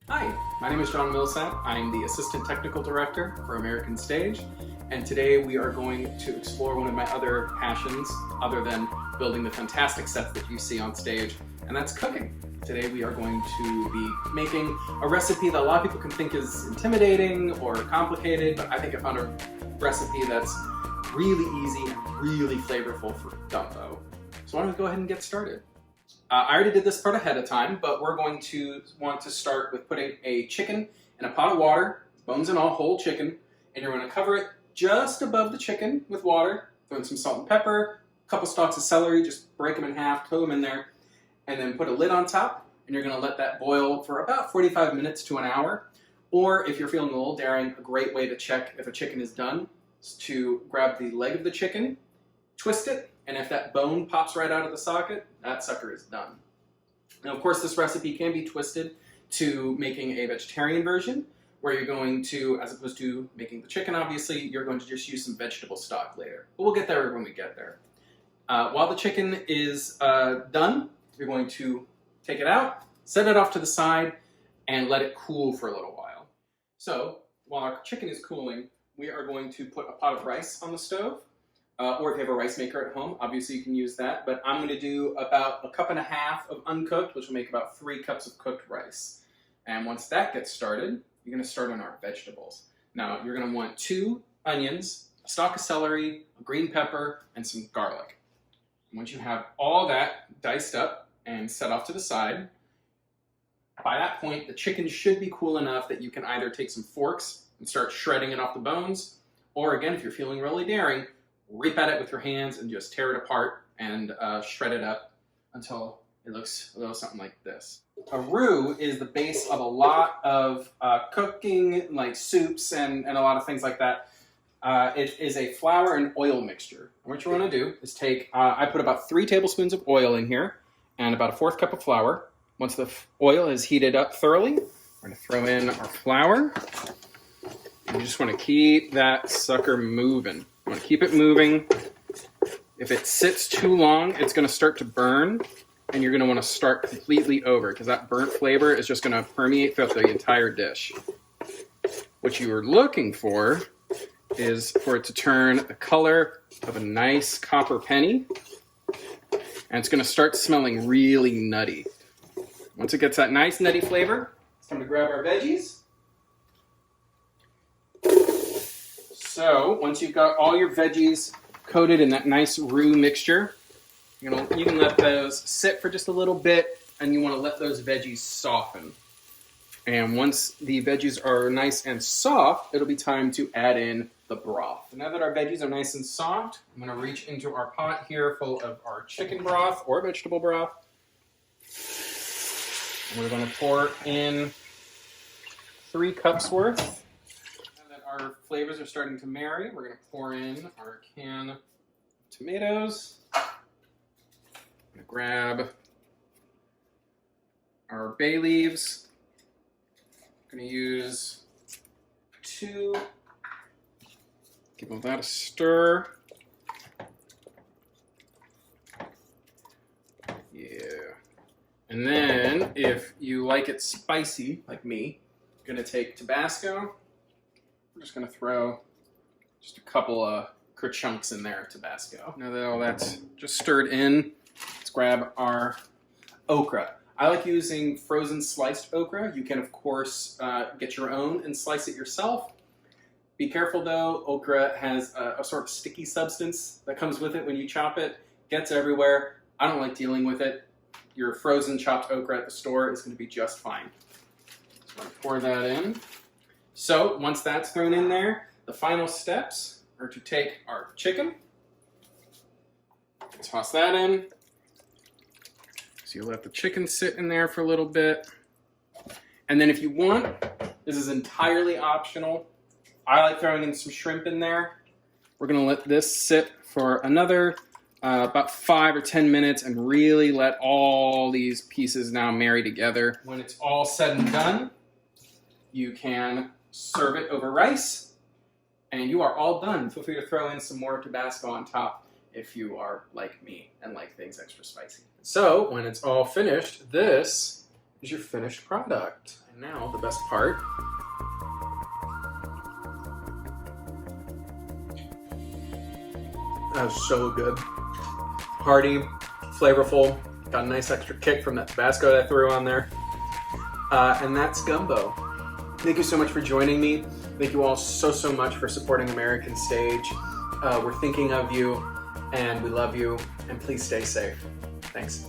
Hi, my name is John Millsap. I'm the Assistant Technical Director for American Stage, and today we are going to explore one of my other passions other than building the fantastic sets that you see on stage, and that's cooking. Today we are going to be making a recipe that a lot of people can think is intimidating or complicated, but I think I found a recipe that's really easy and really flavorful for gumbo. So why don't we go ahead and get started? I already did this part ahead of time, but we're going to want to start with putting a chicken in a pot of water, bones and all, whole chicken, and you're going to cover it just above the chicken with water, throw in some salt and pepper, a couple stalks of celery, just break them in half, throw them in there, and then put a lid on top, and you're going to let that boil for about 45 minutes to an hour. Or if you're feeling a little daring, a great way to check if a chicken is done is to grab the leg of the chicken, twist it, and if that bone pops right out of the socket, that sucker is done. Now, of course, this recipe can be twisted to making a vegetarian version, where you're going to, as opposed to making the chicken, obviously, you're going to just use some vegetable stock later. But we'll get there when we get there. While the chicken is done, you're going to take it out, set it off to the side, and let it cool for a little while. So, while our chicken is cooling, we are going to put a pot of rice on the stove. Or if you have a rice maker at home, obviously you can use that. But I'm going to do about 1.5 cups of uncooked, which will make about 3 cups of cooked rice. And once that gets started, you're going to start on our vegetables. Now, you're going to want 2 onions, a stalk of celery, a green pepper, and some garlic. And once you have all that diced up and set off to the side, by that point, the chicken should be cool enough that you can either take some forks and start shredding it off the bones, or again, if you're feeling really daring, rip at it with your hands and just tear it apart and shred it up until it looks a little something like this. Aroux is the base of a lot of cooking, like soups and a lot of things like that. It is a flour and oil mixture. And what you want to do is take, I put about 3 tablespoons of oil in here and about a 1/4 cup of flour. Once the oil is heated up thoroughly, we're going to throw in our flour. And you just want to keep that sucker moving. You want to keep it moving. If it sits too long, it's going to start to burn, and you're going to want to start completely over because that burnt flavor is just going to permeate throughout the entire dish. What you are looking for is for it to turn the color of a nice copper penny, and it's going to start smelling really nutty. Once it gets that nice nutty flavor, it's time to grab our veggies. So once you've got all your veggies coated in that nice roux mixture, you can let those sit for just a little bit, and you want to let those veggies soften. And once the veggies are nice and soft, it'll be time to add in the broth. Now that our veggies are nice and soft, I'm going to reach into our pot here full of our chicken broth or vegetable broth. And we're going to pour in 3 cups worth. Our flavors are starting to marry. We're going to pour in our can of tomatoes. I'm going to grab our bay leaves. I'm going to use 2. Give all that a stir. Yeah. And then, if you like it spicy, like me, I'm going to take Tobasco. We're just going to throw just a couple of kerchunks in there of Tobasco. Now that all that's just stirred in, let's grab our okra. I like using frozen sliced okra. You can, of course, get your own and slice it yourself. Be careful, though. Okra has a sort of sticky substance that comes with it when you chop it. It gets everywhere. I don't like dealing with it. Your frozen chopped okra at the store is going to be just fine. So I'm going to pour that in. So once that's thrown in there, the final steps are to take our chicken, toss that in. So you let the chicken sit in there for a little bit. And then if you want, this is entirely optional. I like throwing in some shrimp in there. We're going to let this sit for another about 5 or 10 minutes and really let all these pieces now marry together. When it's all said and done, you can serve it over rice, and you are all done. Feel free to throw in some more Tabasco on top if you are like me and like things extra spicy. So when it's all finished, this is your finished product. And now the best part. That was so good. Hearty, flavorful, got a nice extra kick from that Tabasco that I threw on there. And that's gumbo. Thank you so much for joining me. Thank you all so much for supporting American Stage. We're thinking of you, and we love you, and please stay safe. Thanks.